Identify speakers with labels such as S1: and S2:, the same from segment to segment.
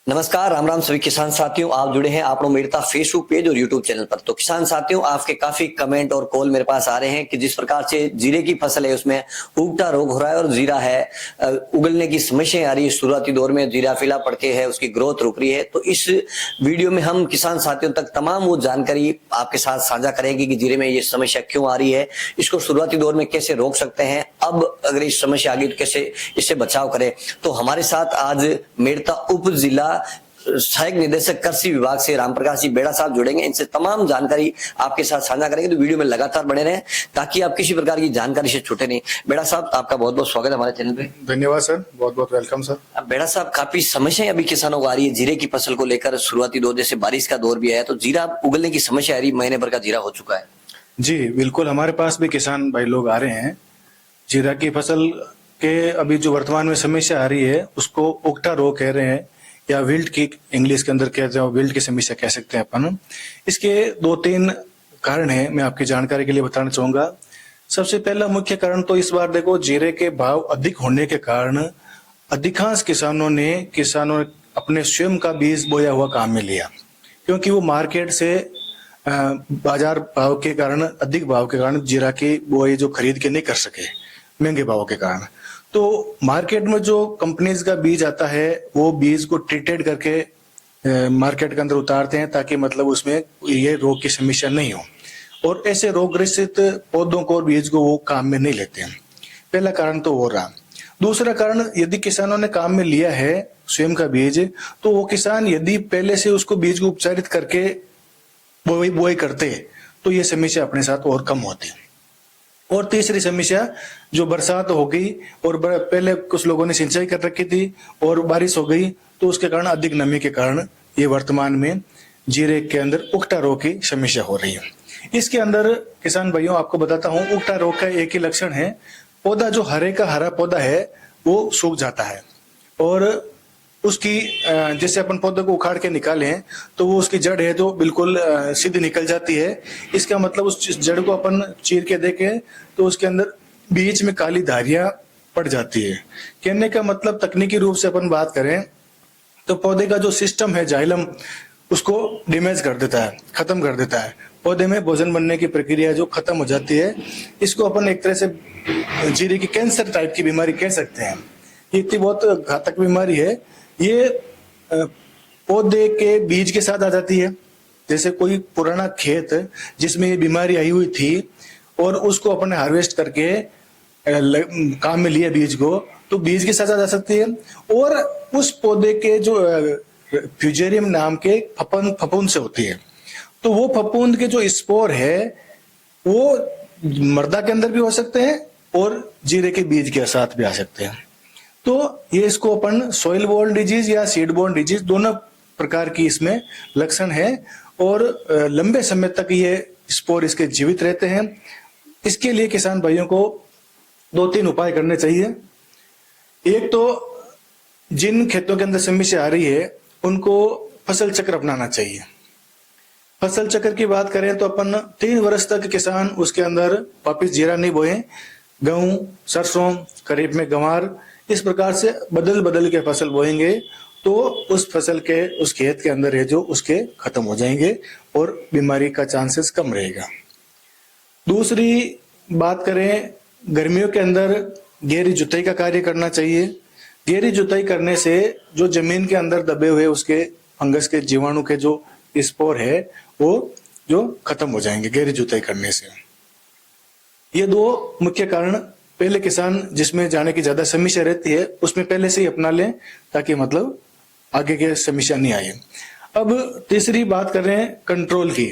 S1: नमस्कार, राम राम सभी किसान साथियों। आप जुड़े हैं आप लोग मेड़ता फेसबुक पेज और यूट्यूब चैनल पर। तो किसान साथियों, आपके काफी कमेंट और कॉल मेरे पास आ रहे हैं कि जिस प्रकार से जीरे की फसल है उसमें उगटा रोग हो रहा है और जीरा है उगलने की समस्या आ रही है। शुरुआती दौर में जीरा पीला पड़ के है, उसकी ग्रोथ रुक रही है। तो इस वीडियो में हम किसान साथियों तक तमाम वो जानकारी आपके साथ साझा करेंगे कि जीरे में ये समस्या क्यों आ रही है, इसको शुरुआती दौर में कैसे रोक सकते हैं, अब अगर इस समस्या आ गई तो कैसे इससे बचाव करें। तो हमारे साथ आज मेड़ता उप जिला सहायक निदेशक कृषि विभाग से रामप्रकाश जी बेड़ा साहब जुड़ेंगे। इनसे तमाम जानकारी आपके साथ साझा करेंगे। तो वीडियो में लगातार बने रहें ताकि आप किसी प्रकार की जानकारी से छूटे नहीं। बेड़ा साहब, आपका बहुत बहुत स्वागत है हमारे चैनल पे।
S2: धन्यवाद सर, बहुत बहुत वेलकम सर।
S1: अब बेड़ा साहब, काफी समस्याएं अभी किसानों को आ रही है जीरे की फसल को लेकर। शुरुआती दौर जैसे बारिश का दौर भी आया तो जीरा उगलने की समस्या आ रही, महीने भर का जीरा हो चुका है।
S2: जी बिल्कुल, हमारे पास भी किसान भाई लोग आ रहे हैं। जीरा की फसल के अभी जो वर्तमान में समस्या आ रही है उसको उगटा रोग कह रहे हैं, या विल्ट की इंग्लिश के अंदर कहते हैं, विल्ट की समस्या कह सकते हैं अपन। इसके दो तीन कारण हैं, मैं आपकी जानकारी के लिए बताना चाहूंगा। सबसे पहला मुख्य कारण तो इस बार देखो, जीरे के भाव अधिक होने के कारण अधिकांश किसानों ने अपने स्वयं का बीज बोया हुआ काम में लिया, क्योंकि वो मार्केट से बाजार भाव के कारण, अधिक भाव के कारण जीरा की बोई जो खरीद के नहीं कर सके महंगे भाव के कारण। तो मार्केट में जो कंपनीज का बीज आता है वो बीज को ट्रीटेड करके मार्केट के अंदर उतारते हैं, ताकि मतलब उसमें ये रोग की समस्या नहीं हो, और ऐसे रोग ग्रसित पौधों को और बीज को वो काम में नहीं लेते हैं। पहला कारण तो वो रहा। दूसरा कारण, यदि किसानों ने काम में लिया है स्वयं का बीज, तो वो किसान यदि पहले से उसको बीज को उपचारित करके बोई करते तो ये समस्या अपने साथ और कम होती। और तीसरी समस्या, जो बरसात हो गई और पहले कुछ लोगों ने सिंचाई कर रखी थी और बारिश हो गई, तो उसके कारण अधिक नमी के कारण ये वर्तमान में जीरे के अंदर उगटा रोग की समस्या हो रही है। इसके अंदर किसान भाइयों आपको बताता हूँ, उगटा रोग का एक ही लक्षण है, पौधा जो हरा पौधा है वो सूख जाता है, और उसकी जैसे अपन पौधे को उखाड़ के निकालें तो वो उसकी जड़ है जो बिल्कुल सीधी निकल जाती है। इसका मतलब उस जड़ को अपन चीर के देखें तो उसके अंदर बीच में काली धारियां पड़ जाती है। कहने का मतलब तकनीकी रूप से अपन बात करें तो पौधे का जो सिस्टम है जाइलम, उसको डैमेज कर देता है, खत्म कर देता है। पौधे में भोजन बनने की प्रक्रिया जो खत्म हो जाती है, इसको अपन एक तरह से जीरे की कैंसर टाइप की बीमारी कह सकते हैं। ये इतनी बहुत घातक बीमारी है। ये पौधे के बीज के साथ आ जाती है। जैसे कोई पुराना खेत जिसमें ये बीमारी आई हुई थी और उसको अपने हार्वेस्ट करके काम में लिया बीज को, तो बीज के साथ आ जा सकती है। और उस पौधे के जो फ्यूजेरियम नाम के फफूंद से होती है, तो वो फफूंद के जो स्पोर है वो मृदा के अंदर भी हो सकते हैं और जीरे के बीज के साथ भी आ सकते हैं। तो ये इसको अपन सॉइल बोर्न डिजीज या सीड बोर्न डिजीज, दोनों प्रकार की इसमें लक्षण है, और लंबे समय तक ये स्पोर इसके जीवित रहते हैं। इसके लिए किसान भाइयों को दो तीन उपाय करने चाहिए। एक तो जिन खेतों के अंदर समस्या आ रही है उनको फसल चक्र अपनाना चाहिए। फसल चक्र की बात करें तो अपन 3 वर्ष तक किसान उसके अंदर वापिस जीरा नहीं बोए, गेहूं, सरसों, खरीफ में गंवार, इस प्रकार से बदल बदल के फसल बोएंगे तो उस फसल के उस खेत के अंदर है जो उसके खत्म हो जाएंगे और बीमारी का चांसेस कम रहेगा। दूसरी बात करें, गर्मियों के अंदर गहरी जुताई का कार्य करना चाहिए। गहरी जुताई करने से जो जमीन के अंदर दबे हुए उसके फंगस के जीवाणु के जो स्पोर है वो जो खत्म हो जाएंगे गहरी जुताई करने से। ये 2 मुख्य कारण पहले किसान जिसमें जाने की ज्यादा समस्या रहती है उसमें पहले से ही अपना लें, ताकि मतलब आगे के समस्या नहीं आए। अब तीसरी बात करें कंट्रोल की।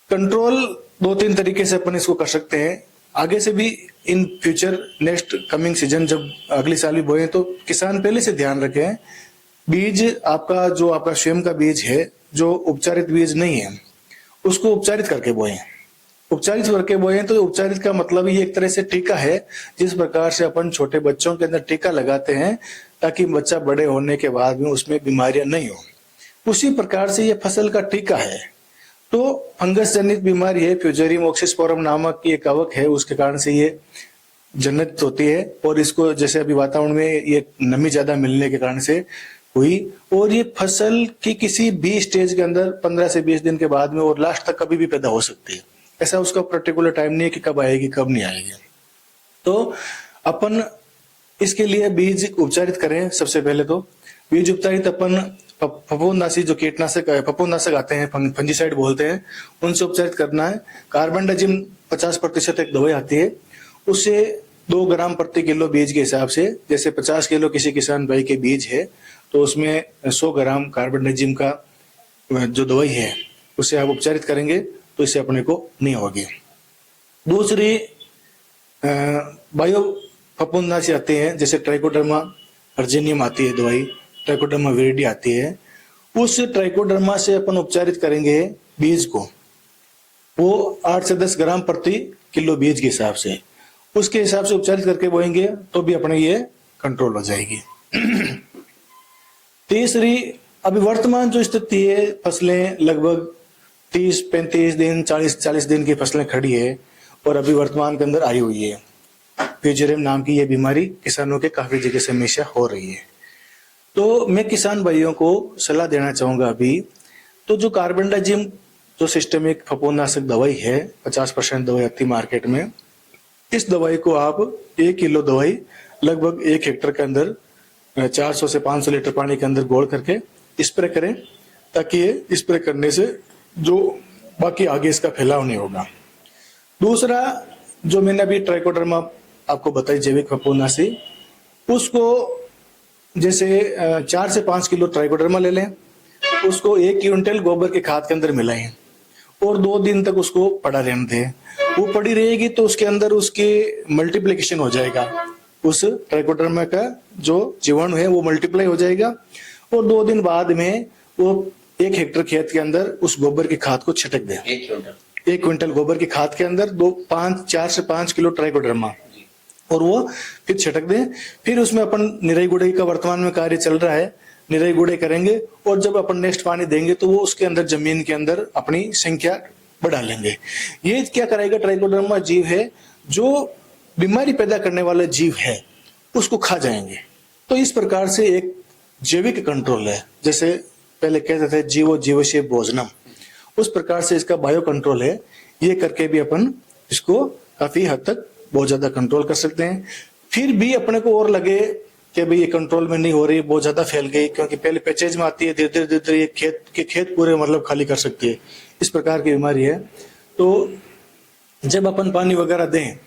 S2: कंट्रोल 2-3 तरीके से अपन इसको कर सकते हैं। आगे से भी in future next coming season जब अगली साल भी बोए तो किसान पहले से ध्यान रखें, बीज आपका स्वयं का बीज है जो उपचारित बीज नहीं है, उसको उपचारित करके बोए। उपचारित करके बोए तो उपचारित का मतलब ये एक तरह से टीका है। जिस प्रकार से अपन छोटे बच्चों के अंदर टीका लगाते हैं ताकि बच्चा बड़े होने के बाद में उसमें बीमारियां नहीं हो, उसी प्रकार से ये फसल का टीका है। तो फंगस जनित बीमारी है, फ्यूजेरियम ऑक्सीस्पोरम नामक की एक कवक है, उसके कारण से ये जन्नत होती है, और इसको जैसे अभी वातावरण में ये नमी ज्यादा मिलने के कारण से हुई, और ये फसल की किसी भी स्टेज के अंदर 15 से 20 दिन के बाद में और लास्ट तक कभी भी पैदा हो सकती है। ऐसा उसका पर्टिकुलर टाइम नहीं है कि कब आएगी कब नहीं आएगी। तो अपन इसके लिए बीज उपचारित करें। सबसे पहले तो बीज उपचारित अपन फफूंदनाशी जो कीटनाशक फफूंदनाशक आते हैं, फंजीसाइड बोलते हैं, उनसे उपचारित करना है। कार्बेंडाजिम 50% एक दवाई आती है, उससे 2 ग्राम प्रति किलो बीज के हिसाब से, जैसे 50 किलो किसी किसान भाई के बीज है तो उसमें 100 ग्राम कार्बेंडाजिम का जो दवाई है उससे आप उपचारित करेंगे तो इससे अपने को नहीं होगी। दूसरी बायो फफूंदनाशी आते हैं, जैसे ट्राइकोडर्मा अर्जेनियम आती है दवाई, ट्राइकोडर्मा विरिडी आती है, उस ट्राइकोडर्मा से अपन उपचारित करेंगे बीज को, वो 8 से 10 ग्राम प्रति किलो बीज के हिसाब से, उसके हिसाब से उपचारित करके बोएंगे तो भी अपने ये कंट्रोल हो जाएगी। तीसरी, अभी वर्तमान जो स्थिति है, फसलें लगभग 30-35 दिन 40 दिन की फसलें खड़ी है और अभी वर्तमान के अंदर आई हुई है। फ्यूचरियम नाम की यह बीमारी किसानों के काफी जगह से हमेशा हो रही है। तो मैं किसान भाइयों को सलाह देना चाहूंगा अभी तो जो कार्बेंडाजिम जो सिस्टमिक फफूंदनाशक दवाई है, 50% दवाई आती मार्केट में, इस दवाई को आप 1 किलो दवाई लगभग 1 हेक्टेयर के अंदर 400 से 500 लीटर पानी के अंदर घोल करके स्प्रे करें, ताकि ये स्प्रे करने से जो बाकी आगे इसका फैलाव नहीं होगा। दूसरा, जो मैंने अभी ट्राइकोडर्मा आपको बताई जैविक फफूंदनाशी, उसको जैसे 4 से 5 किलो ट्राइकोडर्मा ले लें, उसको 1 क्विंटल गोबर के खाद के अंदर मिलाएं और 2 दिन तक उसको पड़ा रहने दें। वो पड़ी रहेगी तो उसके अंदर उसके मल्टीप्लिकेशन हो जाएगा, उस ट्राइकोडर्मा का जो जीवाणु है वो मल्टीप्लाई हो जाएगा, और 2 दिन बाद में वो 1 हेक्टेयर खेत के अंदर उस गोबर की खाद को छिटक दें। 1 क्विंटल गोबर की खाद के अंदर 4 से 5 किलो ट्राइकोडर्मा, और वो फिर छिटक दें। फिर उसमें अपन निराई गुड़ाई का वर्तमान में कार्य चल रहा है, निराई गुड़ाई करेंगे और जब अपन नेक्स्ट पानी देंगे तो वो उसके अंदर जमीन के अंदर अपनी संख्या बढ़ा लेंगे। ये क्या करेगा, ट्राइकोडर्मा जीव है जो बीमारी पैदा करने वाला जीव है, उसको खा जाएंगे। तो इस प्रकार से एक जैविक कंट्रोल है, जैसे पहले कहते थे जीवो जीवस्य भोजनम, उस प्रकार से इसका बायो कंट्रोल है। ये करके भी अपन इसको काफी हद तक बहुत ज्यादा कंट्रोल कर सकते हैं। फिर भी अपने को और लगे कि भाई ये कंट्रोल में नहीं हो रही, बहुत ज्यादा फैल गई, क्योंकि पहले पैचेज में आती है, धीरे धीरे ये खेत पूरे मतलब खाली कर सकती है, इस प्रकार की बीमारी है। तो जब अपन पानी वगैरह दें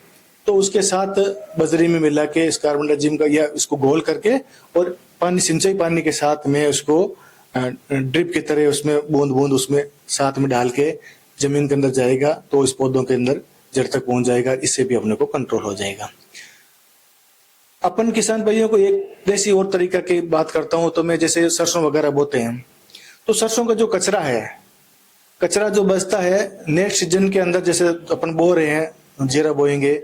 S2: तो उसके साथ बजरी में मिला के इस कार्बेंडाजिम का या इसको घोल करके और पानी, सिंचाई पानी के साथ में उसको ड्रिप की तरह उसमें बूंद बूंद उसमें साथ में डाल के जमीन के अंदर जाएगा तो इस पौधों के अंदर जड़ तक पहुंच जाएगा। इससे भी अपने को कंट्रोल हो जाएगा। अपन किसान भाइयों को एक देसी और तरीका की बात करता हूं, तो मैं जैसे सरसों वगैरह बोते हैं तो सरसों का जो कचरा जो बचता है नेक्स्ट सीजन के अंदर, जैसे अपन बो रहे हैं जीरा बोएंगे,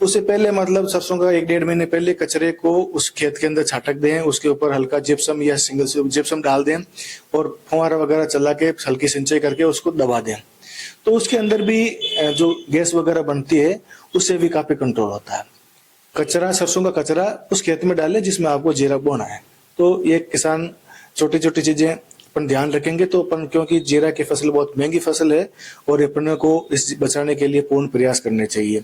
S2: उससे पहले मतलब सरसों का 1-1.5 महीने पहले कचरे को उस खेत के अंदर छाटक दें, उसके ऊपर हल्का जिप्सम या सिंगल जिप्सम डाल दें और फुहारा वगैरह चला के हल्की सिंचाई करके उसको दबा दें। तो उसके अंदर भी जो गैस वगैरह बनती है उससे भी काफी कंट्रोल होता है। कचरा, सरसों का कचरा उस खेत में डालें जिसमें आपको जीरा बोना है। तो ये किसान छोटी छोटी चीजें अपन ध्यान रखेंगे तो अपन, क्योंकि जीरा की फसल बहुत महंगी फसल है और अपने को इस बचाने के लिए पूर्ण प्रयास करने चाहिए।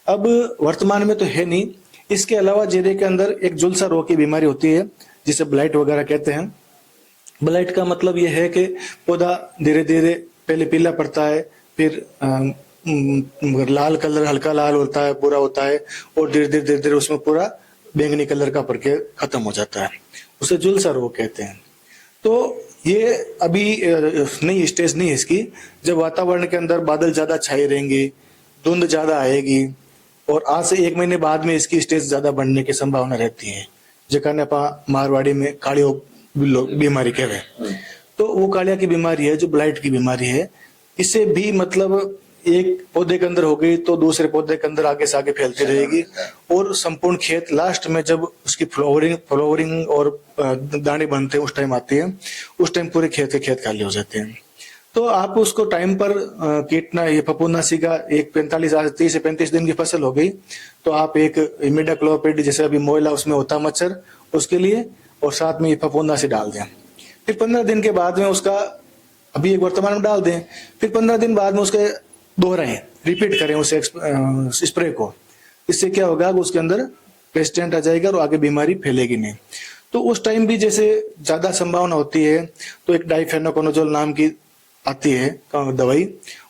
S2: अब वर्तमान में तो है नहीं, इसके अलावा जीरे के अंदर एक झुलसा रोग की बीमारी होती है जिसे ब्लाइट वगैरह कहते हैं। ब्लाइट का मतलब यह है कि पौधा धीरे धीरे पहले पीला पड़ता है, फिर लाल कलर, हल्का लाल होता है, पूरा होता है, और धीरे धीरे उसमें पूरा बैंगनी कलर का पड़ के खत्म हो जाता है, उसे झुलसा रोग कहते हैं। तो ये अभी नई स्टेज नहीं है इसकी। जब वातावरण के अंदर बादल ज्यादा छाए रहेंगे, धुंध ज्यादा आएगी और आज से 1 महीने बाद में इसकी स्टेज ज्यादा बढ़ने की संभावना रहती है, जेकाने अपा मारवाड़ी में कालियो बीमारी कहवे। तो वो कालिया की बीमारी है जो ब्लाइट की बीमारी है। इससे भी मतलब एक पौधे के अंदर हो गई तो दूसरे पौधे के अंदर आगे से आगे फैलती रहेगी और संपूर्ण खेत लास्ट में जब उसकी फ्लावरिंग और दाने बनते हैं उस टाइम आती है, उस टाइम पूरे खेत के खेत खाली हो जाते हैं। तो आप उसको टाइम पर कीटना ये फफूंदनाशी का एक 45 आज 30 से 35 दिन की फसल हो गई तो आप एक इमिडाक्लोपिड जैसे अभी मोइला उसमें होता है मच्छर उसके लिए और साथ में ये फफूंदनाशी डाल दें। फिर 15 दिन के बाद में उसका अभी एक वर्तमान में डाल दें, फिर 15 दिन बाद में उसके दोहराएं, रिपीट करें उसे स्प्रे को। इससे क्या होगा उसके अंदर रेजिस्टेंट आ जाएगा और आगे बीमारी फैलेगी नहीं। तो उस टाइम भी जैसे ज्यादा संभावना होती है तो एक डाइफेनोकोनाजोल नाम की आती है दवाई,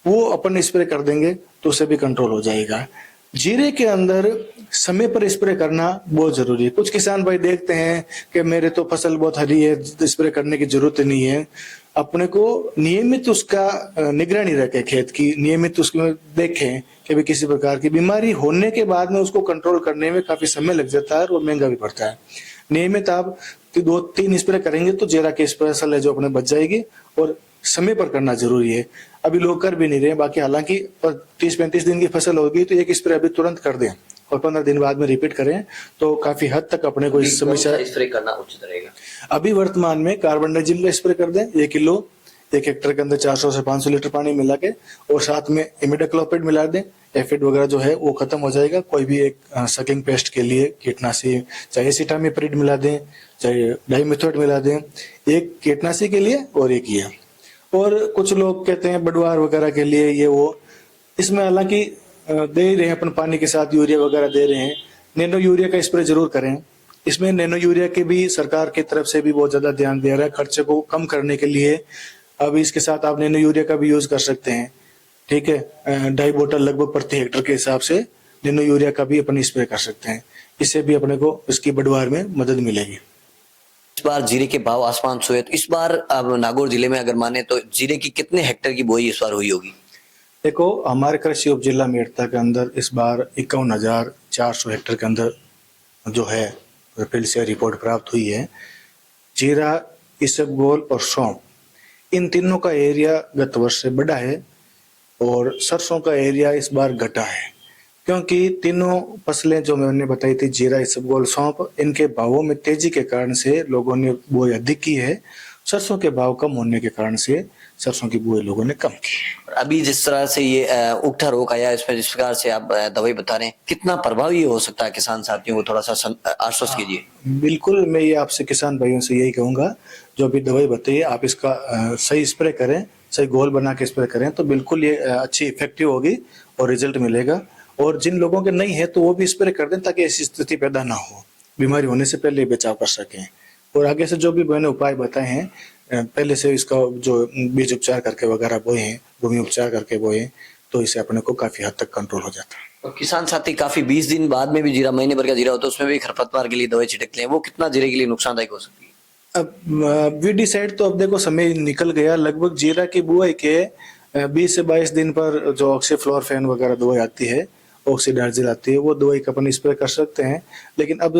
S2: वो अपन स्प्रे कर देंगे तो उससे भी कंट्रोल हो जाएगा। जीरे के अंदर समय पर स्प्रे करना बहुत जरूरी है। कुछ किसान भाई देखते हैं कि मेरे तो फसल बहुत हरी है, स्प्रे करने की जरूरत नहीं है। अपने को नियमित उसका निगरानी रखें, खेत की नियमित उसमें देखें कि भी किसी प्रकार की बीमारी होने के बाद में उसको कंट्रोल करने में काफी समय लग जाता है और महंगा भी पड़ता है। नियमित आप 2-3 स्प्रे करेंगे तो जीरा की फसल है जो अपने बच जाएगी और समय पर करना जरूरी है। अभी लोग कर भी नहीं रहे, बाकी हालांकि 30-35 दिन की फसल होगी तो एक स्प्रे अभी तुरंत कर दें और 15 दिन बाद में रिपीट करें तो काफी हद तक अपने को इस समस्या
S1: स्प्रे करना उचित रहेगा।
S2: अभी वर्तमान में कार्बनडाजिम का स्प्रे कर दें 1 किलो 1 हेक्टेयर के अंदर 400 से 500 लीटर पानी मिला के और साथ में इमिडाक्लोपिड मिला दें। एफिड वगैरह जो है वो खत्म हो जाएगा। कोई भी एक सकिंग पेस्ट के लिए कीटनाशी चाहे एसिटामिप्रिड मिला दें चाहे डाइमिथोएट मिला दें, एक कीटनाशी के लिए और एक ये। और कुछ लोग कहते हैं बडवार वगैरह के लिए ये वो, इसमें हालांकि दे ही रहे हैं अपन पानी के साथ यूरिया वगैरह दे रहे हैं। नैनो यूरिया का स्प्रे जरूर करें। इसमें नैनो यूरिया के भी सरकार की तरफ से भी बहुत ज्यादा ध्यान दिया रहा है खर्चे को कम करने के लिए। अब इसके साथ आप नैनो यूरिया का भी यूज कर सकते हैं, ठीक है। 2.5 बोतल लगभग प्रति हेक्टेयर के हिसाब से नैनो यूरिया का भी अपन स्प्रे कर सकते हैं। इससे भी अपने को इसकी बढ़वार में मदद मिलेगी।
S1: इस बार जीरे के भाव आसमान छुए, तो इस बार अब नागौर जिले में अगर माने तो जीरे की कितने हेक्टेयर की बुआई इस बार हुई होगी?
S2: देखो हमारे कृषि उप जिला मेड़ता के अंदर इस बार 51,400 हेक्टेयर के अंदर जो है फील्ड से रिपोर्ट प्राप्त हुई है। जीरा, इसबगोल और सौंफ इन तीनों का एरिया गत वर्ष से बढ़ा है और सरसों का एरिया इस बार घटा है, क्योंकि तीनों फसलें जो मैंने बताई थी जीरा, इसबगोल, सौंफ, इनके भावों में तेजी के कारण से लोगों ने बुआई अधिक की है। सरसों के भाव कम होने के कारण से सरसों की बुआई लोगों ने कम की।
S1: अभी जिस तरह से ये उगठा रोग आया, इसमें जिस प्रकार से आप दवाई बता रहे हैं, कितना प्रभावी हो सकता है किसान साथियों को थोड़ा सा आश्वस्त कीजिए।
S2: बिल्कुल, मैं ये आपसे किसान भाइयों से यही कहूंगा, जो भी दवाई बताइए आप इसका सही स्प्रे करें, सही घोल बना के स्प्रे करें तो बिल्कुल ये अच्छी इफेक्टिव होगी और रिजल्ट मिलेगा। और जिन लोगों के नहीं है तो वो भी स्प्रे कर दें ताकि ऐसी स्थिति पैदा ना हो, बीमारी होने से पहले बचाव कर सकें। और आगे से जो भी मैंने उपाय बताए हैं पहले से इसका जो बीज उपचार करके वगैरह बोए हैं, भूमि उपचार करके बोए, तो इसे अपने को काफी हद तक कंट्रोल हो जाता है।
S1: और किसान साथी काफी 20 दिन बाद में भी जीरा, महीने भर का जीरा होता है, उसमें भी खरपतवार के लिए दवाई छिड़कते हैं, वो कितना जीरे के लिए नुकसानदायक हो सकती है?
S2: अब वीडीसाइड तो अब देखो समय निकल गया, लगभग जीरा की बुआई के 20 से 22 दिन पर जो ऑक्सीफ्लोरफेन वगैरह दवाई आती है, ऑक्सीडार्जिल आती है, वो दवाई का अपन स्प्रे कर सकते हैं। लेकिन अब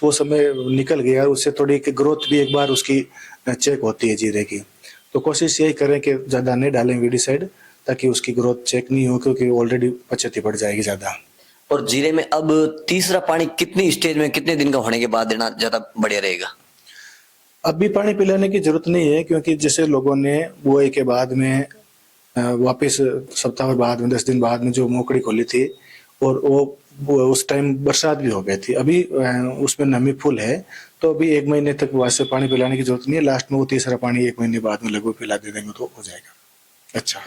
S2: वो समय निकल गया, उससे थोड़ी ग्रोथ भी एक बार उसकी चेक होती है जीरे की। तो कोशिश यही करें कि ज्यादा नहीं डालें वीडीसाइड ताकि उसकी ग्रोथ चेक नहीं हो, क्योंकि ऑलरेडी पचती पड़ जाएगी ज्यादा।
S1: और जीरे में अब तीसरा पानी कितनी स्टेज में कितने दिन का होने के बाद देना ज्यादा बढ़िया रहेगा?
S2: अब भी पानी पिलाने की जरूरत नहीं है, क्योंकि जैसे लोगों ने बुआई के बाद में वापस सप्ताह बाद में 10 दिन बाद में जो मोकड़ी खोली थी और वो उस टाइम बरसात भी हो गई थी, अभी उसमें नमी फुल है, तो अभी 1 महीने तक वैसे पानी पिलाने की जरूरत नहीं है। लास्ट में वो तीसरा पानी 1 महीने बाद में लगभग पिला दे देंगे तो हो जाएगा। अच्छा,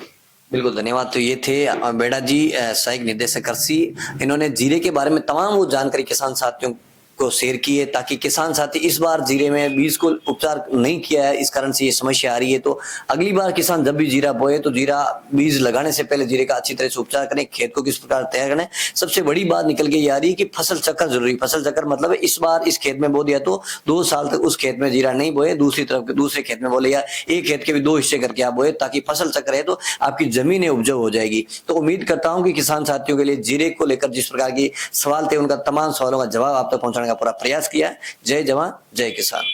S1: बिल्कुल, धन्यवाद। तो ये थे बेड़ा जी, सहायक निदेशक कृषि। इन्होंने जीरे के बारे में तमाम वो जानकारी किसान साथियों को शेयर की है, ताकि किसान साथी इस बार जीरे में बीज को उपचार नहीं किया है, इस कारण से ये समस्या आ रही है। तो अगली बार किसान जब भी जीरा बोए तो जीरा बीज लगाने से पहले जीरे का अच्छी तरह से उपचार करें, खेत को किस प्रकार तैयार करें। सबसे बड़ी बात निकल के ये आ रही है कि फसल चक्कर जरूरी। फसल चक्कर मतलब इस बार इस खेत में बो दिया तो 2 साल तक उस खेत में जीरा नहीं बोए, दूसरी तरफ दूसरे खेत में बोले, या एक खेत के भी 2 हिस्से करके आप बोए, ताकि फसल चक्कर है तो आपकी जमीन उपजाऊ हो जाएगी। तो उम्मीद करता हूं कि किसान साथियों के लिए जीरे को लेकर जिस प्रकार की सवाल थे, उनका तमाम सवालों का जवाब आप तक पहुंचाने का पूरा प्रयास किया। जय जवान जय किसान।